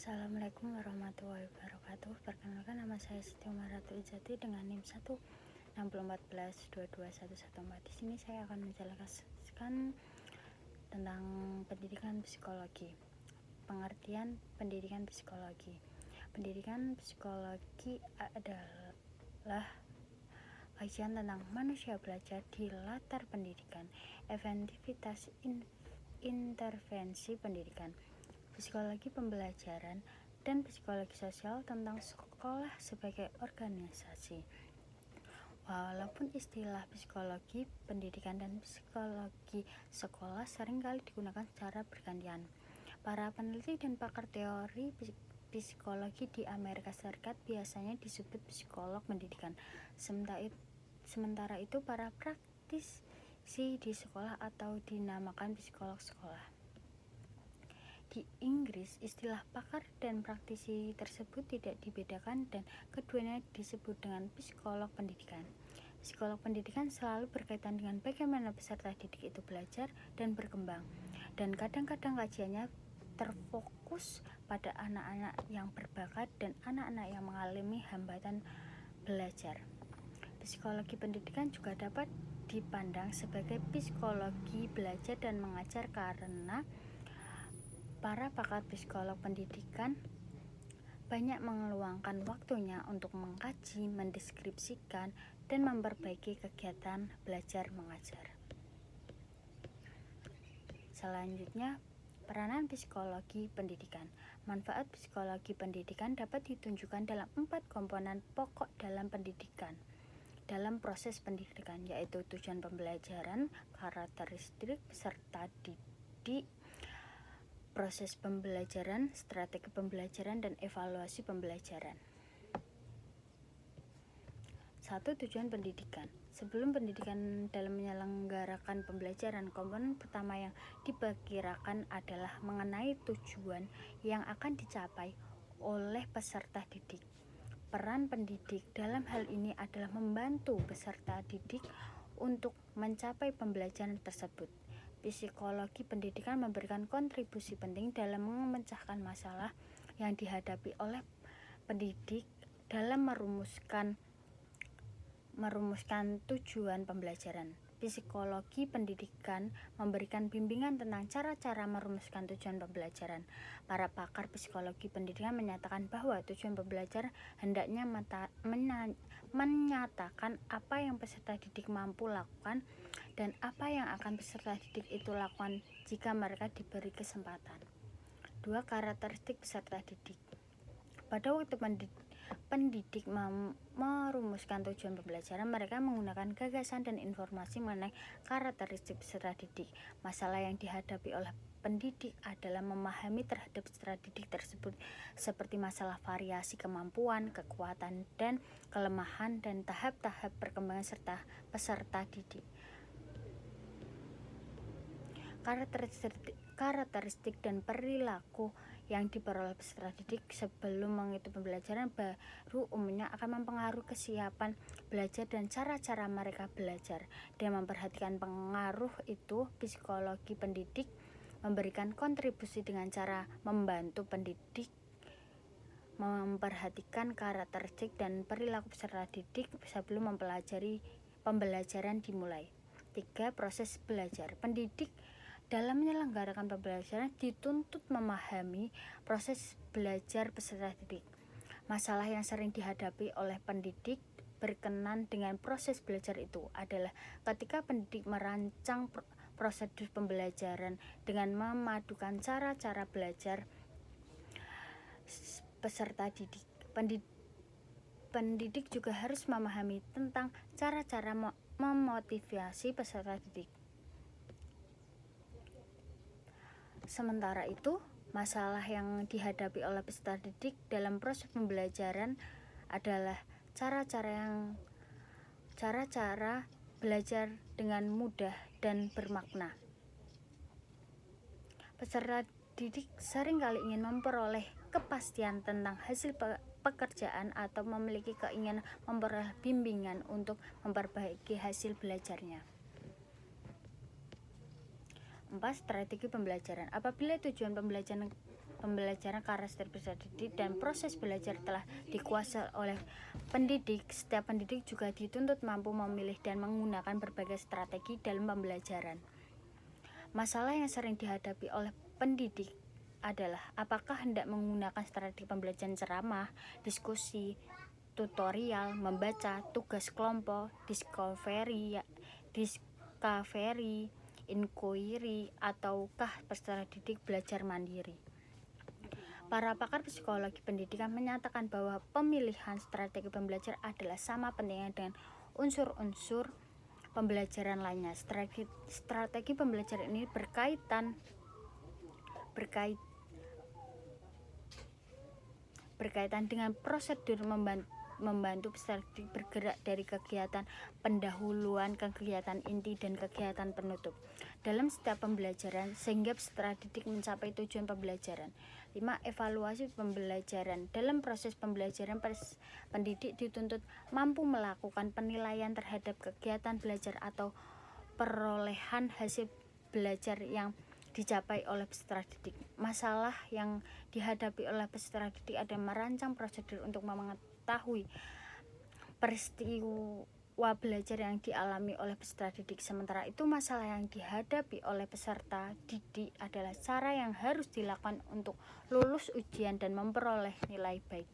Assalamualaikum warahmatullahi wabarakatuh. Perkenalkan, nama saya Siti Umar Ratu Ijati dengan NIM 16014221114. Di sini saya akan menjelaskan tentang pendidikan psikologi. Pengertian pendidikan psikologi. Pendidikan psikologi adalah kajian tentang manusia belajar di latar pendidikan, efektivitas intervensi pendidikan, psikologi pembelajaran, dan psikologi sosial tentang sekolah sebagai organisasi. Walaupun istilah psikologi pendidikan dan psikologi sekolah seringkali digunakan secara bergantian, para peneliti dan pakar teori psikologi di Amerika Serikat biasanya disebut psikolog pendidikan. Sementara itu para praktisi di sekolah atau dinamakan psikolog sekolah. Di Inggris, istilah pakar dan praktisi tersebut tidak dibedakan dan keduanya disebut dengan psikolog pendidikan. Psikolog pendidikan selalu berkaitan dengan bagaimana peserta didik itu belajar dan berkembang, dan kadang-kadang kajiannya terfokus pada anak-anak yang berbakat dan anak-anak yang mengalami hambatan belajar. Psikologi pendidikan juga dapat dipandang sebagai psikologi belajar dan mengajar karena para pakar psikolog pendidikan banyak meluangkan waktunya untuk mengkaji, mendeskripsikan, dan memperbaiki kegiatan belajar mengajar. Selanjutnya, peranan psikologi pendidikan. Manfaat psikologi pendidikan dapat ditunjukkan dalam 4 komponen pokok dalam pendidikan. Dalam proses pendidikan, yaitu tujuan pembelajaran, karakteristik peserta didik, proses pembelajaran, strategi pembelajaran, dan evaluasi pembelajaran. 1. Tujuan pendidikan. Sebelum pendidikan dalam menyelenggarakan pembelajaran, komponen pertama yang diperkirakan adalah mengenai tujuan yang akan dicapai oleh peserta didik. Peran pendidik dalam hal ini adalah membantu peserta didik untuk mencapai pembelajaran tersebut. Psikologi pendidikan memberikan kontribusi penting dalam memecahkan masalah yang dihadapi oleh pendidik dalam merumuskan tujuan pembelajaran. Psikologi pendidikan memberikan bimbingan tentang cara-cara merumuskan tujuan pembelajaran. Para pakar psikologi pendidikan menyatakan bahwa tujuan pembelajaran hendaknya menyatakan apa yang peserta didik mampu lakukan dan apa yang akan peserta didik itu lakukan jika mereka diberi kesempatan. 2. Karakteristik peserta didik. Pada waktu pendidik merumuskan tujuan pembelajaran, mereka menggunakan gagasan dan informasi mengenai karakteristik peserta didik. Masalah yang dihadapi oleh pendidik adalah memahami terhadap peserta didik tersebut, seperti masalah variasi kemampuan, kekuatan, dan kelemahan, dan tahap-tahap perkembangan serta peserta didik. Karakteristik dan perilaku yang diperoleh peserta didik sebelum mengikuti pembelajaran baru umumnya akan mempengaruhi kesiapan belajar dan cara-cara mereka belajar. Dan memperhatikan pengaruh itu, psikologi pendidik memberikan kontribusi dengan cara membantu pendidik memperhatikan karakteristik dan perilaku peserta didik sebelum pembelajaran dimulai. 3. Proses belajar. Pendidik dalam menyelenggarakan pembelajaran dituntut memahami proses belajar peserta didik. Masalah yang sering dihadapi oleh pendidik berkenaan dengan proses belajar itu adalah ketika pendidik merancang prosedur pembelajaran dengan memadukan cara-cara belajar peserta didik. Pendidik juga harus memahami tentang cara-cara memotivasi peserta didik. Sementara itu, masalah yang dihadapi oleh peserta didik dalam proses pembelajaran adalah cara-cara belajar dengan mudah dan bermakna. Peserta didik seringkali ingin memperoleh kepastian tentang hasil pekerjaan atau memiliki keinginan memperoleh bimbingan untuk memperbaiki hasil belajarnya. 4. Strategi pembelajaran. Apabila tujuan pembelajaran pembelajaran karakter peserta didik dan proses belajar telah dikuasai oleh pendidik, setiap pendidik juga dituntut mampu memilih dan menggunakan berbagai strategi dalam pembelajaran. Masalah yang sering dihadapi oleh pendidik adalah apakah hendak menggunakan strategi pembelajaran ceramah, diskusi, tutorial, membaca, tugas kelompok, discovery, inquiry, ataukah peserta didik belajar mandiri. Para pakar psikologi pendidikan menyatakan bahwa pemilihan strategi pembelajaran adalah sama pentingnya dengan unsur-unsur pembelajaran lainnya. Strategi pembelajaran ini berkaitan dengan prosedur membantu peserta didik bergerak dari kegiatan pendahuluan ke kegiatan inti dan kegiatan penutup dalam setiap pembelajaran sehingga peserta didik mencapai tujuan pembelajaran. 5. Evaluasi pembelajaran. Dalam proses pembelajaran, pendidik dituntut mampu melakukan penilaian terhadap kegiatan belajar atau perolehan hasil belajar yang dicapai oleh peserta didik. Masalah yang dihadapi oleh peserta didik adalah merancang prosedur untuk mengetahui peristiwa belajar yang dialami oleh peserta didik. Sementara itu, masalah yang dihadapi oleh peserta didik adalah cara yang harus dilakukan untuk lulus ujian dan memperoleh nilai baik.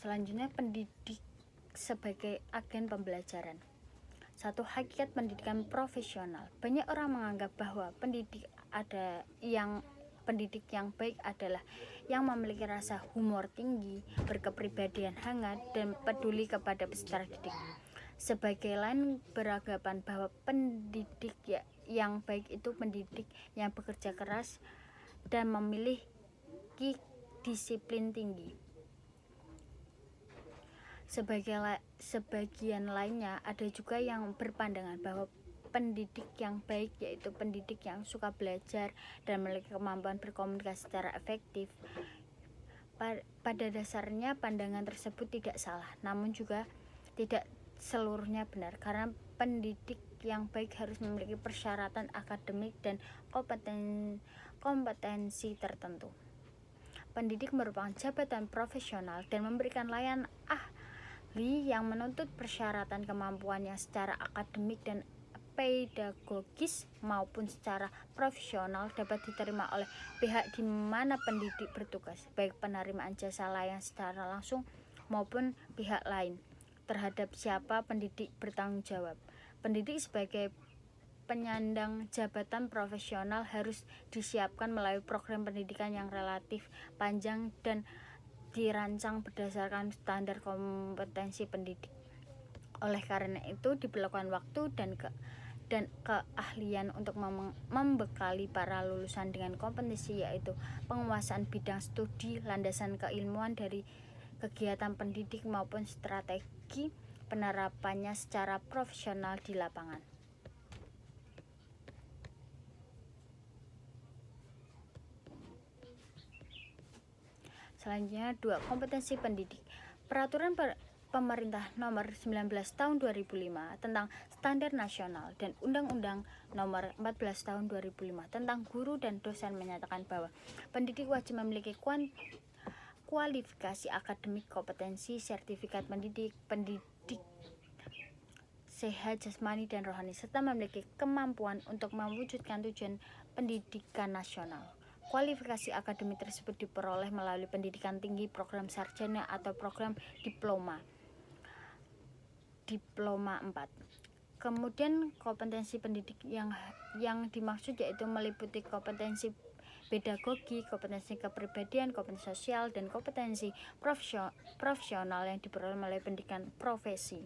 Selanjutnya, pendidik sebagai agen pembelajaran. Satu, hakikat pendidikan profesional. Banyak orang menganggap bahwa pendidik yang baik adalah yang memiliki rasa humor tinggi, berkepribadian hangat, dan peduli kepada peserta didik. Sebagai lain beranggapan bahwa pendidik yang baik itu pendidik yang bekerja keras dan memiliki disiplin tinggi. Sebagian lainnya ada juga yang berpandangan bahwa pendidik yang baik yaitu pendidik yang suka belajar dan memiliki kemampuan berkomunikasi secara efektif. Pada dasarnya pandangan tersebut tidak salah, namun juga tidak seluruhnya benar, karena pendidik yang baik harus memiliki persyaratan akademik dan kompetensi tertentu. Pendidik merupakan jabatan profesional dan memberikan layanan yang menuntut persyaratan kemampuannya secara akademik dan pedagogis maupun secara profesional dapat diterima oleh pihak di mana pendidik bertugas, baik penerimaan jasa layanan secara langsung maupun pihak lain terhadap siapa pendidik bertanggung jawab. Pendidik sebagai penyandang jabatan profesional harus disiapkan melalui program pendidikan yang relatif panjang dan dirancang berdasarkan standar kompetensi pendidik. Oleh karena itu, diperlukan waktu dan keahlian untuk membekali para lulusan dengan kompetensi, yaitu penguasaan bidang studi, landasan keilmuan dari kegiatan pendidik maupun strategi penerapannya secara profesional di lapangan. Selanjutnya, 2. Kompetensi pendidik. Peraturan Pemerintah Nomor 19 Tahun 2005 tentang Standar Nasional dan Undang-Undang Nomor 14 Tahun 2005 tentang guru dan dosen menyatakan bahwa pendidik wajib memiliki kualifikasi akademik, kompetensi, sertifikat pendidik sehat jasmani dan rohani, serta memiliki kemampuan untuk mewujudkan tujuan pendidikan nasional. Kualifikasi akademik tersebut diperoleh melalui pendidikan tinggi, program sarjana atau program diploma 4. Kemudian kompetensi pendidik yang dimaksud yaitu meliputi kompetensi pedagogi, kompetensi kepribadian, kompetensi sosial, dan kompetensi profesional yang diperoleh melalui pendidikan profesi.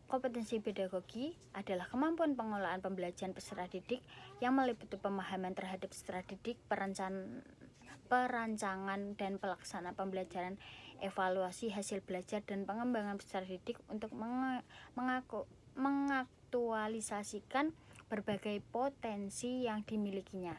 Kompetensi pedagogi adalah kemampuan pengelolaan pembelajaran peserta didik yang meliputi pemahaman terhadap peserta didik, perancangan dan pelaksanaan pembelajaran, evaluasi hasil belajar, dan pengembangan peserta didik untuk mengaktualisasikan berbagai potensi yang dimilikinya.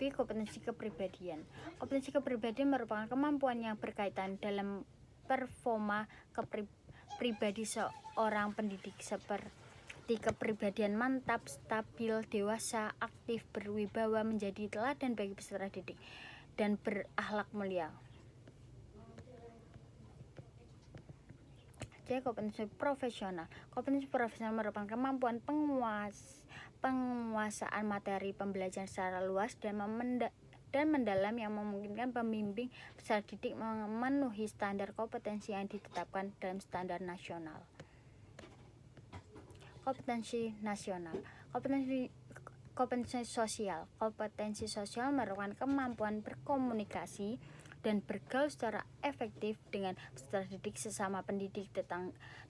Kompetensi kepribadian. Kompetensi kepribadian merupakan kemampuan yang berkaitan dalam performa pribadi seorang pendidik seperti kepribadian mantap, stabil, dewasa, aktif, berwibawa, menjadi teladan bagi peserta didik, dan berakhlak mulia. C. Kompetensi profesional. Kompetensi profesional merupakan kemampuan penguasaan materi pembelajaran secara luas dan mendalam yang memungkinkan pembimbing peserta didik memenuhi standar kompetensi yang ditetapkan dalam standar nasional. Kompetensi nasional. Kompetensi sosial. Kompetensi sosial merupakan kemampuan berkomunikasi dan bergaul secara efektif dengan peserta didik, sesama pendidik,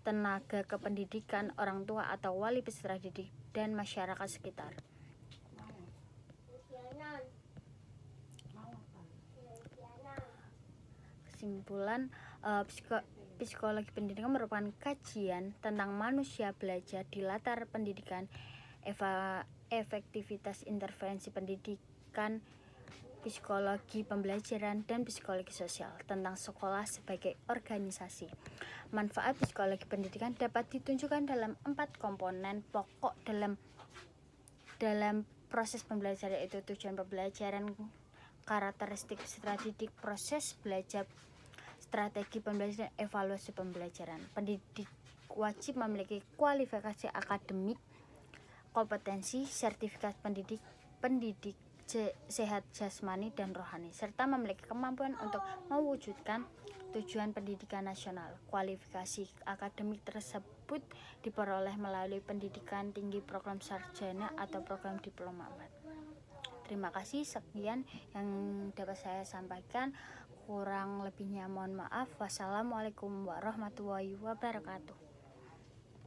tenaga kependidikan, orang tua atau wali peserta didik, dan masyarakat sekitar. Kesimpulan, psikologi pendidikan merupakan kajian tentang manusia belajar di latar pendidikan, efektivitas intervensi pendidikan, psikologi pembelajaran, dan psikologi sosial tentang sekolah sebagai organisasi. Manfaat psikologi pendidikan dapat ditunjukkan dalam 4 komponen pokok dalam proses pembelajaran, yaitu tujuan pembelajaran, karakteristik peserta didik, proses belajar, strategi pembelajaran, evaluasi pembelajaran. Pendidik wajib memiliki kualifikasi akademik, kompetensi, sertifikat pendidik sehat jasmani dan rohani, serta memiliki kemampuan untuk mewujudkan tujuan pendidikan nasional. Kualifikasi akademik tersebut diperoleh melalui pendidikan tinggi, program sarjana, atau program diploma. Terima kasih, sekian yang dapat saya sampaikan. Kurang lebihnya mohon maaf. Wassalamualaikum warahmatullahi wabarakatuh.